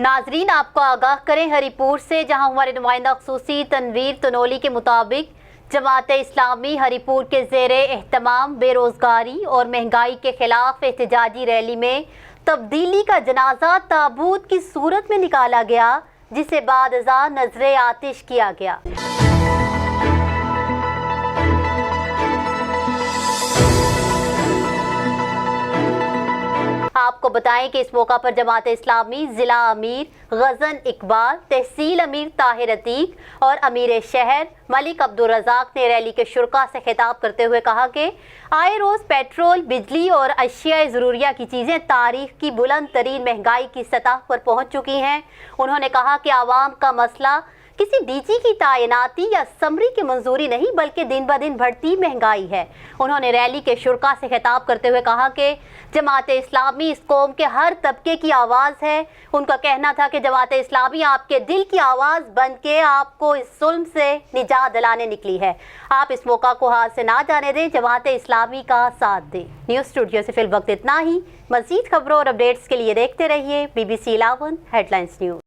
नाजरीन, आपको आगाह करें हरिपुर से, जहां हमारे नुमाइंदा खसूसी तनवीर तनोली के मुताबिक जमात इस्लामी हरिपुर के ज़ेरे एहतमाम बेरोज़गारी और महंगाई के खिलाफ एहतजाजी रैली में तब्दीली का जनाजा ताबूत की सूरत में निकाला गया, जिसे बाद अज़ा नजरे आतिश किया गया। आपको बताएं कि इस मौका पर जमात इस्लामी ज़िला अमीर गज़न इकबाल, तहसील अमीर ताहिर अतीक और अमीर शहर मलिक अब्दुल रज़ाक ने रैली के शुरका से खिताब करते हुए कहा कि आए रोज़ पेट्रोल, बिजली और अशिया ज़रूरिया की चीज़ें तारीख की बुलंद तरीन महंगाई की सतह पर पहुँच चुकी हैं। उन्होंने कहा कि आवाम का मसला किसी डीजी की तैनाती या समरी की मंजूरी नहीं, बल्कि दिन ब दिन बढ़ती महंगाई है। उन्होंने रैली के शुरका से खिताब करते हुए कहा कि जमात इस्लामी इस कौम के हर तबके की आवाज़ है। उनका कहना था कि जमात इस्लामी आपके दिल की आवाज़ बन के आपको इस जुल्म से निजात दिलाने निकली है। आप इस मौका को हाथ से ना जाने दें, जमात इस्लामी का साथ दें। न्यूज़ स्टूडियो से फिल वक्त इतना ही। मज़ीद खबरों और अपडेट्स के लिए देखते रहिए BBC 11 हेडलाइंस न्यूज़।